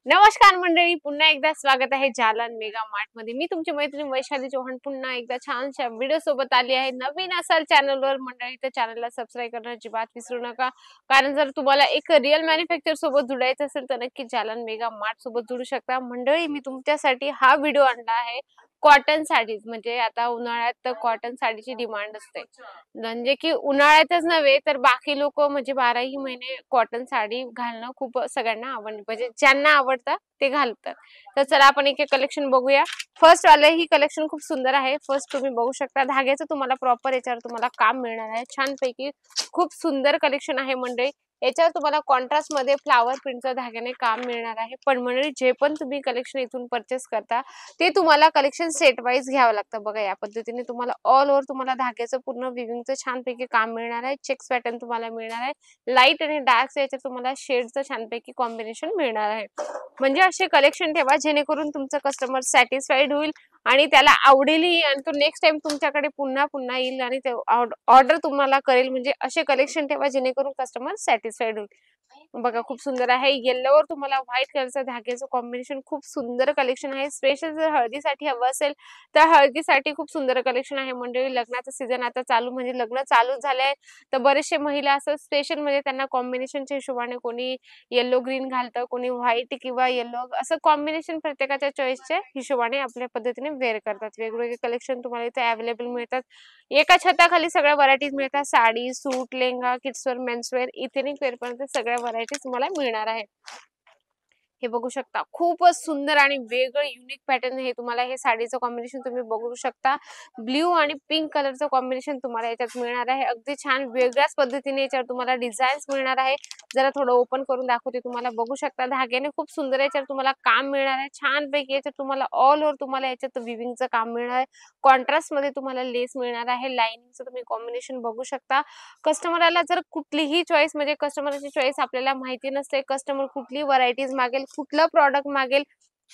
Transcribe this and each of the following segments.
नमस्कार मंडळी, पुन्हा एकदा स्वागत आहे जालन मेगा मार्ट मध्ये। मी तुमची मैत्रीण वैशाली चौहान पुन्हा एकदा छानशा व्हिडिओ सोबत आली आहे। नवीन असाल चॅनलवर मंडळी तर चॅनलला सबस्क्राइब करण्याची बात विसरू नका, कारण जर तुम्हाला एक रिअल मॅन्युफॅक्चर सोबत जुडायचं असेल तर नक्की जालन मेगा मार्ट सोबत जुडू शकता। मंडळी मी तुमच्यासाठी हा व्हिडिओ आणला आहे कॉटन साडीज, म्हणजे आता उन्हाळ्यात तर कॉटन साडीची डिमांड असते, म्हणजे की उन्हाळ्यातच नव्हे तर बाकी लोक म्हणजे 12ही महिने कॉटन साडी घालणं खूप सगळ्यांना आवडते, म्हणजे ज्यांना आवडतं ते घालतात। तर चला आपण एक एक कलेक्शन बघूया। फर्स्ट वाले ही कलेक्शन खूप सुंदर आहे। फर्स्ट तुम्ही बघू शकता धाग्याचं तुम्हाला प्रॉपर याच्यावर तुम्हाला काम मिळणार आहे, छानपैकी खूप सुंदर कलेक्शन आहे मंडळी। याच्यावर तुम्हाला कॉन्ट्रास्ट मध्ये फ्लावर प्रिंटचं धाग्याने काम मिळणार आहे। पण मंडळी जे पण तुम्ही कलेक्शन इथून परचेस करता ते तुम्हाला कलेक्शन सेट वाईज घ्यावं लागतं। बघा या पद्धतीने तुम्हाला ऑल ओव्हर तुम्हाला धाग्याचं पूर्ण विविंगचं छानपैकी काम मिळणार आहे। चेक्स पॅटर्न तुम्हाला मिळणार आहे, लाईट आणि डार्क याच्यात तुम्हाला शेडचं छानपैकी कॉम्बिनेशन मिळणार आहे। म्हणजे असे कलेक्शन ठेवा जेणेकरून तुमचं कस्टमर सॅटिस्फाईड होईल आणि त्याला आवडेलही, आणि तो नेक्स्ट टाइम तुमच्याकडे पुन्हा पुन्हा येईल आणि ते ऑर्डर तुम्हाला करेल। म्हणजे असे कलेक्शन ठेवा जेणेकरून कस्टमर सॅटिस्फाईड होईल। बघा खूप सुंदर आहे, येल्लोवर तुम्हाला व्हाईट कलरचं धाग्याचं कॉम्बिनेशन खूप सुंदर कलेक्शन आहे। स्पेशल जर हळदीसाठी हवं असेल तर हळदीसाठी खूप सुंदर कलेक्शन आहे मंडळी। लग्नाचं सीझन आता चालू, म्हणजे लग्न चालू झालंय तर बरेचसे महिला असं स्पेशल म्हणजे त्यांना कॉम्बिनेशनच्या हिशोबाने कोणी येलो ग्रीन घालतं, कोणी व्हाईट किंवा येलो, असं कॉम्बिनेशन प्रत्येकाच्या चॉईसच्या हिशोबाने आपल्या पद्धतीने वेअर करतात। वेगवेगळे कलेक्शन तुम्हाला इथे अवेलेबल मिळतात। एका छताखाली सगळ्या व्हरायटीज मिळतात, sari, suit, lehenga, kidswear, menswear, ethnic wear पर्यंत सगळ्या व्हरायटीज तुम्हाला मिळणार आहे। हे बघू शकता खूपच सुंदर आणि वेगळं युनिक पॅटर्न हे तुम्हाला हे साडीचं कॉम्बिनेशन तुम्ही बघू शकता। ब्ल्यू आणि पिंक कलरचं कॉम्बिनेशन तुम्हाला याच्यात मिळणार आहे। अगदी छान वेगळ्याच पद्धतीने याच्यावर तुम्हाला डिझाईन्स मिळणार आहे। जरा थोडं ओपन करून दाखवते, तुम्हाला बघू शकता धाग्याने खूप सुंदर याच्यावर तुम्हाला काम मिळणार आहे। छानपैकी याच्यात तुम्हाला ऑल ओव्हर तुम्हाला याच्यात विविंगचं काम मिळणार आहे। कॉन्ट्रास्ट मध्ये तुम्हाला लेस मिळणार आहे, लाइनिंगचं तुम्ही कॉम्बिनेशन बघू शकता। कस्टमरला जर कुठलीही चॉईस, म्हणजे कस्टमरची चॉईस आपल्याला माहिती नसते, कस्टमर कुठली व्हरायटीज मागेल, कुठलं प्रॉडक्ट मागेल,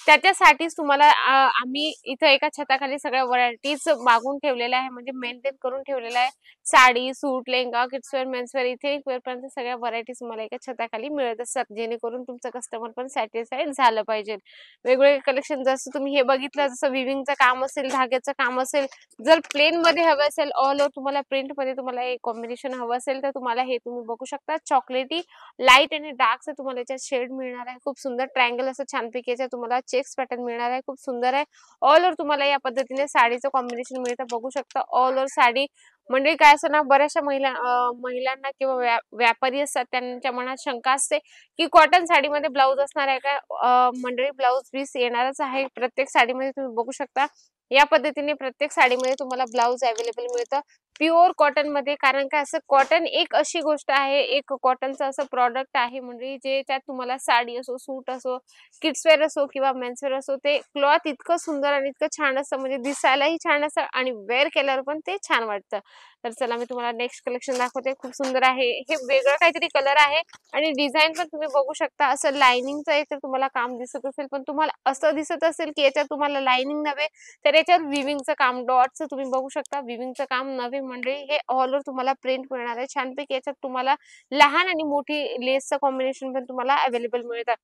त्याच्यासाठीच तुम्हाला आम्ही इथं एका छताखाली सगळ्या व्हरायटीज मागून ठेवलेल्या आहे, म्हणजे मेंटेन करून ठेवलेला आहे। Sari, suit, lehenga, kidswear, menswear, इथे पर्यंत सगळ्या व्हरायटीज तुम्हाला एका छताखाली मिळत असतात, जेणेकरून तुमचं कस्टमर पण सॅटिस्फाईड झालं पाहिजे। वेगवेगळे कलेक्शन जसं तुम्ही हे बघितलं, जसं विविंगचं काम असेल, धाग्याचं काम असेल, जर प्लेन मध्ये हवं असेल, ऑल ओव्हर तुम्हाला प्रिंट मध्ये तुम्हाला एक कॉम्बिनेशन हवं असेल तर तुम्हाला हे तुम्ही बघू शकता। चॉकलेटी, लाईट आणि डार्क तुम्हाला याच्यात शेड मिळणार आहे। खूप सुंदर ट्रायंगल असं छानपैकी याच्यात तुम्हाला चेक्स पॅटर्न मिळणार आहे, खूप सुंदर आहे। ऑल ओव्हर तुम्हाला या पद्धतीने साडीचं कॉम्बिनेशन मिळतं, बघू शकता। ऑल ओव्हर साडी म्हणजे काय असं ना, बऱ्याचशा महिलांना किंवा व्यापारी असतात त्यांच्या मनात शंका असते की कॉटन साडीमध्ये ब्लाऊज असणार आहे का। मंडळी ब्लाऊज पीस येणारच आहे प्रत्येक साडीमध्ये, तुम्ही बघू शकता। या पद्धतीने प्रत्येक साडीमध्ये तुम्हाला ब्लाऊज अवेलेबल मिळतं प्युअर कॉटन मध्ये, कारण काय असं कॉटन एक अशी गोष्ट आहे, एक कॉटनचं असं प्रॉडक्ट आहे म्हणजे जे त्यात तुम्हाला साडी असो, सूट असो, किड्सवेअर असो किंवा मेन्सवेअर असो, ते क्लॉथ इतकं सुंदर आणि इतकं छान असतं, म्हणजे दिसायलाही छान असतं आणि वेअर केल्यावर पण ते छान वाटतं। तर चला मी तुम्हाला नेक्स्ट कलेक्शन दाखवते, खूप सुंदर आहे, हे वेगळं काहीतरी कलर आहे आणि डिझाईन पण तुम्ही बघू शकता। असं लाइनिंगचं याच्यात तुम्हाला काम दिसत असेल, पण तुम्हाला असं दिसत असेल की याच्यात तुम्हाला लाइनिंग नव्हे तर याच्यावर विविंगचं काम, डॉटचं तुम्ही बघू शकता, विविंगचं काम नवे मंडळी। हे ऑल ओव्हर तुम्हाला प्रिंट मिळणार आहे छानपैकी। याच्यात तुम्हाला लहान आणि मोठी लेसचं कॉम्बिनेशन पण तुम्हाला अवेलेबल मिळतात।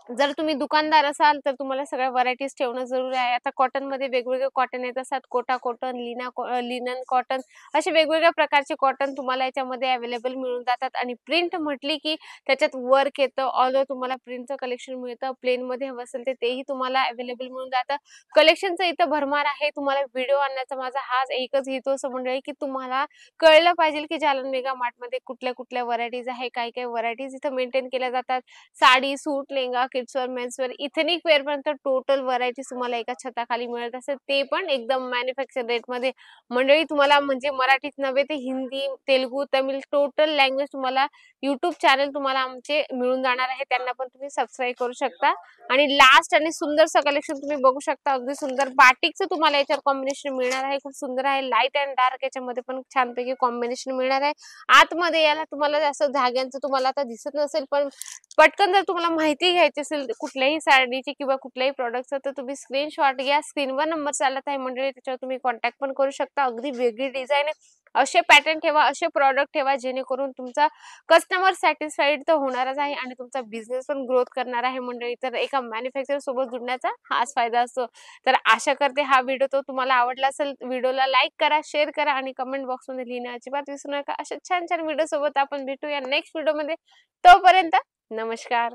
जर तुम्ही दुकानदार असाल तर तुम्हाला सगळ्या व्हरायटीज ठेवणं जरुरी आहे। आता कॉटन मध्ये वेगवेगळे कॉटन येत असतात, कोटा कॉटन, लिनन कॉटन, असे वेगवेगळ्या प्रकारचे कॉटन तुम्हाला याच्यामध्ये अवेलेबल मिळून जातात। आणि प्रिंट म्हटली की त्याच्यात वर्क येतं, ऑल ओव्हर तुम्हाला प्रिंटचं कलेक्शन मिळतं। प्लेन मध्ये हवं असेल तर तेही तुम्हाला अवेलेबल मिळून जातं। कलेक्शनचं इथं भरमार आहे, तुम्हाला व्हिडिओ आणण्याचा माझा हाच एकच हेतू असं मंडळी की तुम्हाला कळलं पाहिजे की जालन मेगा मार्ट मध्ये कुठल्या कुठल्या व्हरायटीज आहे, काय काय व्हरायटीज इथं मेंटेन केल्या जातात। Sari, suit, lehenga, kidswear, menswear, ethnic wear पर्यंत टोटल व्हरायटी तुम्हाला एका छताखाली मिळत असते, ते पण एकदम मॅन्युफॅक्चर रेट मध्ये। मंडळी तुम्हाला म्हणजे मराठीत नव्हे ते हिंदी, तेलुगू, तमिळ टोटल लँग्वेज तुम्हाला युट्यूब चॅनल तुम्हाला आमचे मिळून जाणार आहे, त्यांना पण तुम्ही सबस्क्राईब करू शकता। आणि लास्ट आणि सुंदरचं कलेक्शन तुम्ही बघू शकता, अगदी सुंदर बाटिकचं तुम्हाला याच्यावर कॉम्बिनेशन मिळणार आहे, खूप सुंदर आहे। लाईट अँड डार्क याच्यामध्ये पण छानपैकी कॉम्बिनेशन मिळणार आहे। आतमध्ये याला तुम्हाला असं धाग्यांचं तुम्हाला आता दिसत नसेल, पण पटकन जर तुम्हाला माहिती घ्यायची असेल कुठल्याही साडीची किंवा कुठल्याही प्रॉडक्टचं तर तुम्ही स्क्रीनशॉट घ्या, स्क्रीनवर नंबर चालत आहे मंडळी, त्याच्यावर तुम्ही कॉन्टॅक्ट पण करू शकता। अगदी वेगळी डिझाईन आहे, असे पॅटर्न ठेवा, असे प्रॉडक्ट ठेवा जेणेकरून तुमचा कस्टमर सॅटिस्फाईड तर होणारच आहे आणि तुमचा बिझनेस पण ग्रोथ करणार आहे मंडळी. तर एका मॅन्युफॅक्चरर सोबत जुडण्याचा हाच फायदा असतो. तर आशा करते हा व्हिडिओ तो तुम्हाला आवडला असेल. व्हिडिओला लाईक करा, शेअर करा आणि कमेंट बॉक्समध्ये लिहिणं अजिबात विसरू नका. अशा छान-छान व्हिडिओ सोबत आपण भेटूया नेक्स्ट व्हिडिओमध्ये. तोपर्यंत नमस्कार.